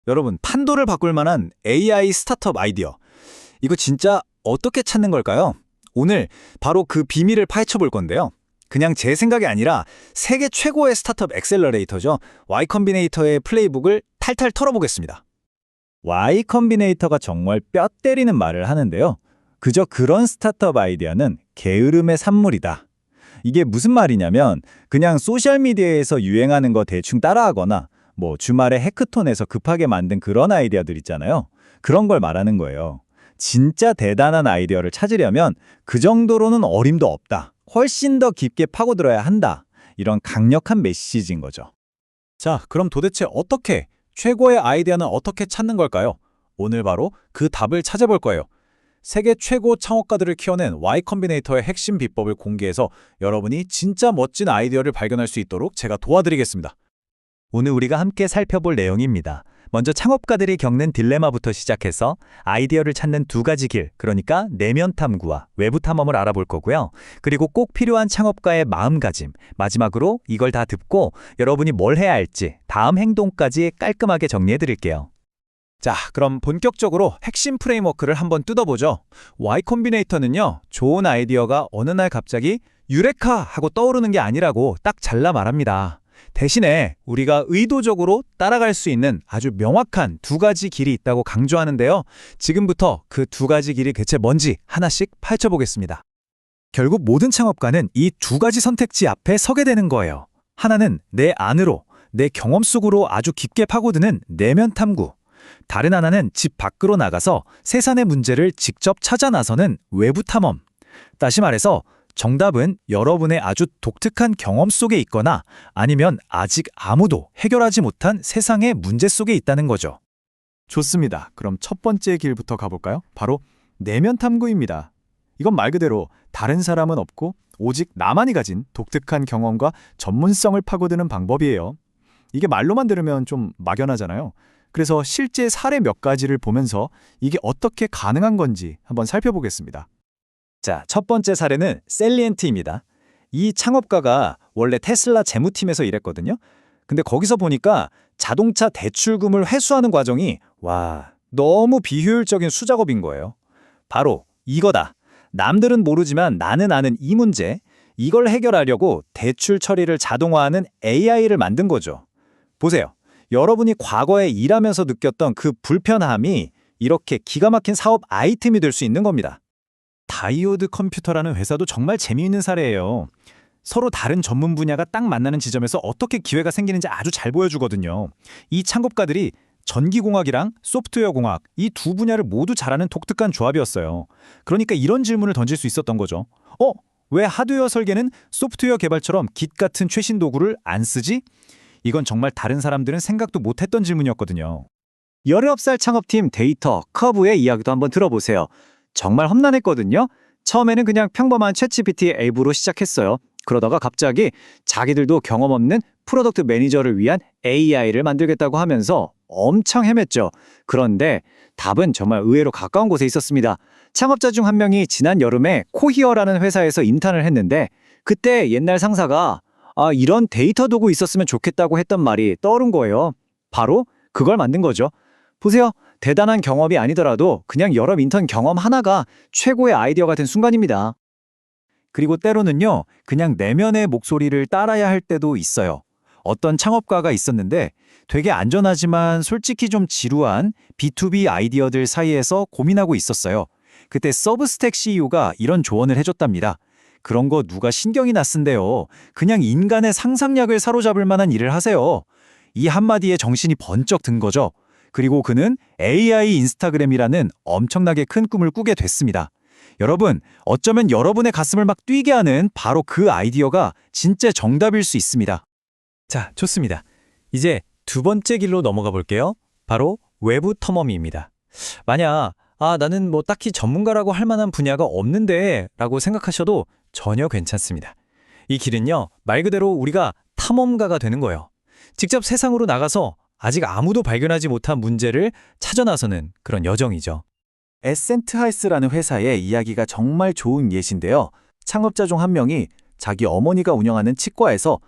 여러분, 판도를 바꿀 만한 AI 스타트업 아이디어. 이거 진짜 어떻게 찾는 걸까요? 오늘 바로 그 비밀을 파헤쳐 볼 건데요. 그냥 제 생각이 아니라 세계 최고의 스타트업 엑셀러레이터죠. Y 컴비네이터의 플레이북을 탈탈 털어보겠습니다. Y 컴비네이터가 정말 뼈 때리는 말을 하는데요. 그저 그런 스타트업 아이디어는 게으름의 산물이다. 이게 무슨 말이냐면 그냥 소셜미디어에서 유행하는 거 대충 따라하거나 주말에 해크톤에서 급하게 만든 그런 아이디어들 있잖아요. 그런 걸 말하는 거예요. 진짜 대단한 아이디어를 찾으려면 그 정도로는 어림도 없다. 훨씬 더 깊게 파고들어야 한다. 이런 강력한 메시지인 거죠. 자, 그럼 도대체 어떻게, 최고의 아이디어는 어떻게 찾는 걸까요? 오늘 바로 그 답을 찾아볼 거예요. 세계 최고 창업가들을 키워낸 Y 컴비네이터의 핵심 비법을 공개해서 여러분이 진짜 멋진 아이디어를 발견할 수 있도록 제가 도와드리겠습니다. 오늘 우리가 함께 살펴볼 내용입니다. 먼저 창업가들이 겪는 딜레마부터 시작해서 아이디어를 찾는 두 가지 길, 그러니까 내면 탐구와 외부 탐험을 알아볼 거고요. 그리고 꼭 필요한 창업가의 마음가짐, 마지막으로 이걸 다 듣고 여러분이 뭘 해야 할지 다음 행동까지 깔끔하게 정리해 드릴게요. 자, 그럼 본격적으로 핵심 프레임워크를 한번 뜯어보죠. Y 콤비네이터는요, 좋은 아이디어가 어느 날 갑자기 유레카 하고 떠오르는 게 아니라고 딱 잘라 말합니다. 대신에 우리가 의도적으로 따라갈 수 있는 아주 명확한 두 가지 길이 있다고 강조하는데요. 지금부터 그 두 가지 길이 대체 뭔지 하나씩 파헤쳐보겠습니다. 결국 모든 창업가는 이 두 가지 선택지 앞에 서게 되는 거예요. 하나는 내 안으로, 내 경험 속으로 아주 깊게 파고드는 내면 탐구. 다른 하나는 집 밖으로 나가서 세상의 문제를 직접 찾아 나서는 외부 탐험. 다시 말해서 정답은 여러분의 아주 독특한 경험 속에 있거나 아니면 아직 아무도 해결하지 못한 세상의 문제 속에 있다는 거죠. 좋습니다. 그럼 첫 번째 길부터 가볼까요? 바로 내면 탐구입니다. 이건 말 그대로 다른 사람은 없고 오직 나만이 가진 독특한 경험과 전문성을 파고드는 방법이에요. 이게 말로만 들으면 좀 막연하잖아요. 그래서 실제 사례 몇 가지를 보면서 이게 어떻게 가능한 건지 한번 살펴보겠습니다. 자, 첫 번째 사례는 셀리엔트입니다. 이 창업가가 원래 테슬라 재무팀에서 일했거든요. 근데 거기서 보니까 자동차 대출금을 회수하는 과정이 너무 비효율적인 수작업인 거예요. 바로 이거다. 남들은 모르지만 나는 아는 이 문제. 이걸 해결하려고 대출 처리를 자동화하는 AI를 만든 거죠. 보세요. 여러분이 과거에 일하면서 느꼈던 그 불편함이 이렇게 기가 막힌 사업 아이템이 될 수 있는 겁니다. 다이오드 컴퓨터라는 회사도 정말 재미있는 사례예요. 서로 다른 전문 분야가 딱 만나는 지점에서 어떻게 기회가 생기는지 아주 잘 보여주거든요. 이 창업가들이 전기공학이랑 소프트웨어공학 이 두 분야를 모두 잘하는 독특한 조합이었어요. 그러니까 이런 질문을 던질 수 있었던 거죠. 왜 하드웨어 설계는 소프트웨어 개발처럼 깃 같은 최신 도구를 안 쓰지? 이건 정말 다른 사람들은 생각도 못했던 질문이었거든요. 19살 창업팀 데이터 커브의 이야기도 한번 들어보세요. 정말 험난했거든요. 처음에는 그냥 평범한 챗GPT 앱으로 시작했어요. 그러다가 갑자기 자기들도 경험 없는 프로덕트 매니저를 위한 AI를 만들겠다고 하면서 엄청 헤맸죠. 그런데 답은 정말 의외로 가까운 곳에 있었습니다. 창업자 중 한 명이 지난 여름에 코히어라는 회사에서 인턴을 했는데 그때 옛날 상사가 이런 데이터 도구 있었으면 좋겠다고 했던 말이 떠오른 거예요. 바로 그걸 만든 거죠. 보세요. 대단한 경험이 아니더라도 그냥 여러 인턴 경험 하나가 최고의 아이디어가 된 순간입니다. 그리고 때로는요, 그냥 내면의 목소리를 따라야 할 때도 있어요. 어떤 창업가가 있었는데 되게 안전하지만 솔직히 좀 지루한 B2B 아이디어들 사이에서 고민하고 있었어요. 그때 서브스택 CEO가 이런 조언을 해줬답니다. 그런 거 누가 신경이나 쓴대요. 그냥 인간의 상상력을 사로잡을 만한 일을 하세요. 이 한마디에 정신이 번쩍 든 거죠. 그리고 그는 AI 인스타그램이라는 엄청나게 큰 꿈을 꾸게 됐습니다. 여러분, 어쩌면 여러분의 가슴을 막 뛰게 하는 바로 그 아이디어가 진짜 정답일 수 있습니다. 자, 좋습니다. 이제 두 번째 길로 넘어가 볼게요. 바로 외부 탐험입니다. 만약 나는 딱히 전문가라고 할 만한 분야가 없는데 라고 생각하셔도 전혀 괜찮습니다. 이 길은요, 말 그대로 우리가 탐험가가 되는 거예요. 직접 세상으로 나가서 아직 아무도 발견하지 못한 문제를 찾아 나서는 그런 여정이죠. 에센트하이스라는 회사의 이야기가 정말 좋은 예시인데요. 창업자 중 한 명이 자기 어머니가 운영하는 치과에서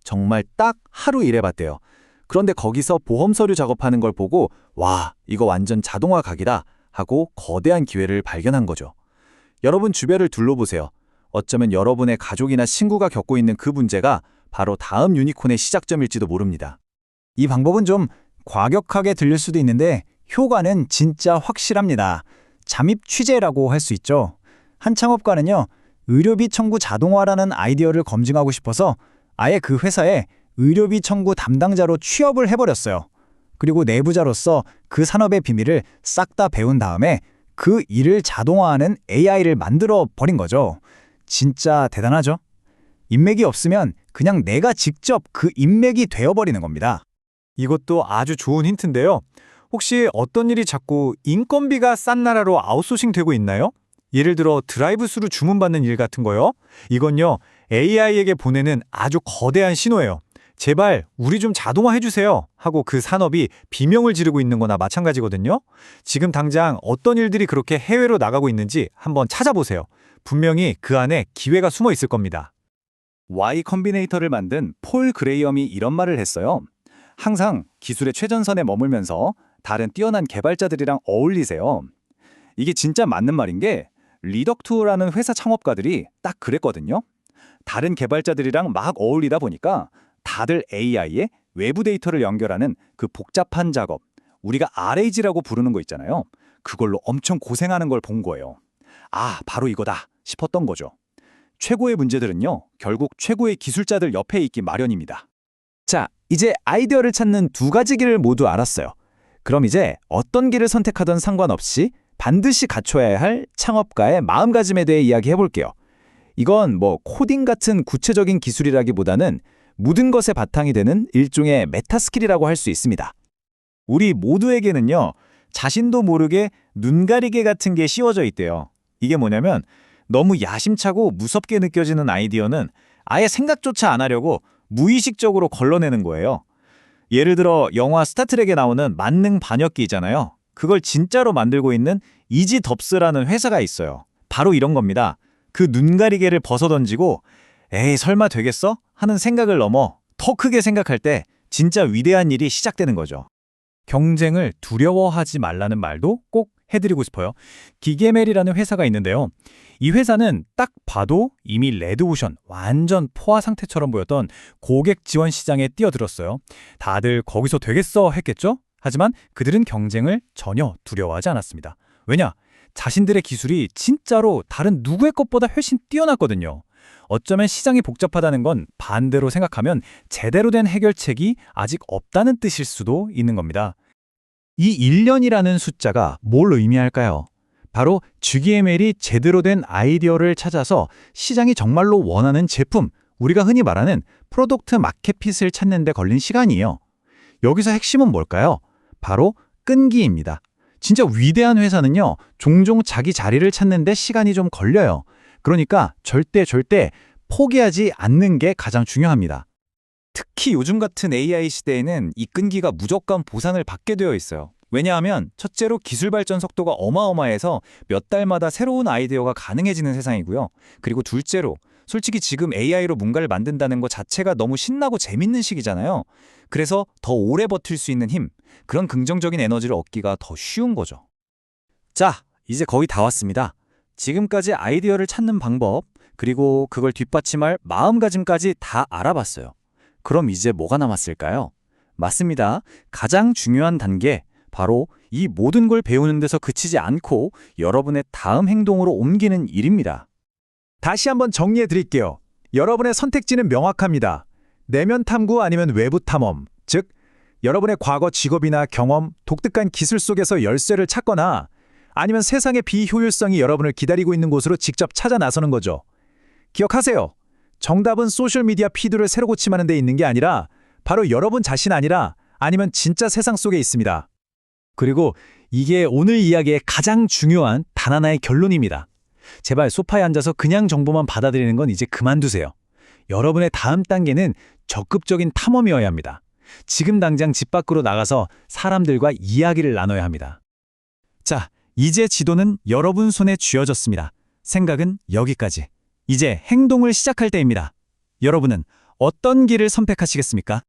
정말 딱 하루 일해봤대요. 그런데 거기서 보험 서류 작업하는 걸 보고 와, 이거 완전 자동화 각이다 하고 거대한 기회를 발견한 거죠. 여러분 주변을 둘러보세요. 어쩌면 여러분의 가족이나 친구가 겪고 있는 그 문제가 바로 다음 유니콘의 시작점일지도 모릅니다. 이 방법은 좀 과격하게 들릴 수도 있는데 효과는 진짜 확실합니다. 잠입 취재라고 할 수 있죠. 한 창업가는요, 의료비 청구 자동화라는 아이디어를 검증하고 싶어서 아예 그 회사에 의료비 청구 담당자로 취업을 해버렸어요. 그리고 내부자로서 그 산업의 비밀을 싹 다 배운 다음에 그 일을 자동화하는 AI를 만들어 버린 거죠. 진짜 대단하죠? 인맥이 없으면 그냥 내가 직접 그 인맥이 되어버리는 겁니다. 이것도 아주 좋은 힌트인데요. 혹시 어떤 일이 자꾸 인건비가 싼 나라로 아웃소싱 되고 있나요? 예를 들어 드라이브스루 주문받는 일 같은 거요. 이건요, AI에게 보내는 아주 거대한 신호예요. 제발 우리 좀 자동화해 주세요 하고 그 산업이 비명을 지르고 있는 거나 마찬가지거든요. 지금 당장 어떤 일들이 그렇게 해외로 나가고 있는지 한번 찾아보세요. 분명히 그 안에 기회가 숨어 있을 겁니다. Y 컴비네이터를 만든 폴 그레이엄이 이런 말을 했어요. 항상 기술의 최전선에 머물면서 다른 뛰어난 개발자들이랑 어울리세요. 이게 진짜 맞는 말인 게 리덕투라는 회사 창업가들이 딱 그랬거든요. 다른 개발자들이랑 막 어울리다 보니까 다들 AI에 외부 데이터를 연결하는 그 복잡한 작업, 우리가 RAG라고 부르는 거 있잖아요. 그걸로 엄청 고생하는 걸 본 거예요. 아, 바로 이거다 싶었던 거죠. 최고의 문제들은요, 결국 최고의 기술자들 옆에 있기 마련입니다. 자, 이제 아이디어를 찾는 두 가지 길을 모두 알았어요. 그럼 이제 어떤 길을 선택하든 상관없이 반드시 갖춰야 할 창업가의 마음가짐에 대해 이야기해 볼게요. 이건 뭐 코딩 같은 구체적인 기술이라기보다는 모든 것의 바탕이 되는 일종의 메타스킬이라고 할 수 있습니다. 우리 모두에게는요, 자신도 모르게 눈가리개 같은 게 씌워져 있대요. 이게 뭐냐면 너무 야심차고 무섭게 느껴지는 아이디어는 아예 생각조차 안 하려고 무의식적으로 걸러내는 거예요. 예를 들어 영화 스타트rek에 나오는 만능 반역기 있잖아요. 그걸 진짜로 만들고 있는 이지덥스라는 회사가 있어요. 바로 이런 겁니다. 그 눈가리개를 벗어던지고 에이 설마 되겠어? 하는 생각을 넘어 더 크게 생각할 때 진짜 위대한 일이 시작되는 거죠. 경쟁을 두려워하지 말라는 말도 꼭 해드리고 싶어요. 기계멜이라는 회사가 있는데요. 이 회사는 딱 봐도 이미 레드오션, 완전 포화 상태처럼 보였던 고객 지원 시장에 뛰어들었어요. 다들 거기서 되겠어 했겠죠? 하지만 그들은 경쟁을 전혀 두려워하지 않았습니다. 왜냐? 자신들의 기술이 진짜로 다른 누구의 것보다 훨씬 뛰어났거든요. 어쩌면 시장이 복잡하다는 건 반대로 생각하면 제대로 된 해결책이 아직 없다는 뜻일 수도 있는 겁니다. 이 1년이라는 숫자가 뭘 의미할까요? 바로 GML이 제대로 된 아이디어를 찾아서 시장이 정말로 원하는 제품, 우리가 흔히 말하는 프로덕트 마켓핏을 찾는 데 걸린 시간이에요. 여기서 핵심은 뭘까요? 바로 끈기입니다. 진짜 위대한 회사는요, 종종 자기 자리를 찾는 데 시간이 좀 걸려요. 그러니까 절대 포기하지 않는 게 가장 중요합니다. 특히 요즘 같은 AI 시대에는 이 끈기가 무조건 보상을 받게 되어 있어요. 왜냐하면 첫째로 기술 발전 속도가 어마어마해서 몇 달마다 새로운 아이디어가 가능해지는 세상이고요. 그리고 둘째로 솔직히 지금 AI로 뭔가를 만든다는 것 자체가 너무 신나고 재밌는 시기잖아요. 그래서 더 오래 버틸 수 있는 힘, 그런 긍정적인 에너지를 얻기가 더 쉬운 거죠. 자, 이제 거의 다 왔습니다. 지금까지 아이디어를 찾는 방법, 그리고 그걸 뒷받침할 마음가짐까지 다 알아봤어요. 그럼 이제 뭐가 남았을까요? 맞습니다. 가장 중요한 단계, 바로 이 모든 걸 배우는 데서 그치지 않고 여러분의 다음 행동으로 옮기는 일입니다. 다시 한번 정리해 드릴게요. 여러분의 선택지는 명확합니다. 내면 탐구 아니면 외부 탐험, 즉 여러분의 과거 직업이나 경험, 독특한 기술 속에서 열쇠를 찾거나 아니면 세상의 비효율성이 여러분을 기다리고 있는 곳으로 직접 찾아 나서는 거죠. 기억하세요. 정답은 소셜미디어 피드를 새로 고침하는 데 있는 게 아니라 바로 여러분 자신 아니면 진짜 세상 속에 있습니다. 그리고 이게 오늘 이야기의 가장 중요한 단 하나의 결론입니다. 제발 소파에 앉아서 그냥 정보만 받아들이는 건 이제 그만두세요. 여러분의 다음 단계는 적극적인 탐험이어야 합니다. 지금 당장 집 밖으로 나가서 사람들과 이야기를 나눠야 합니다. 자, 이제 지도는 여러분 손에 쥐어졌습니다. 생각은 여기까지. 이제 행동을 시작할 때입니다. 여러분은 어떤 길을 선택하시겠습니까?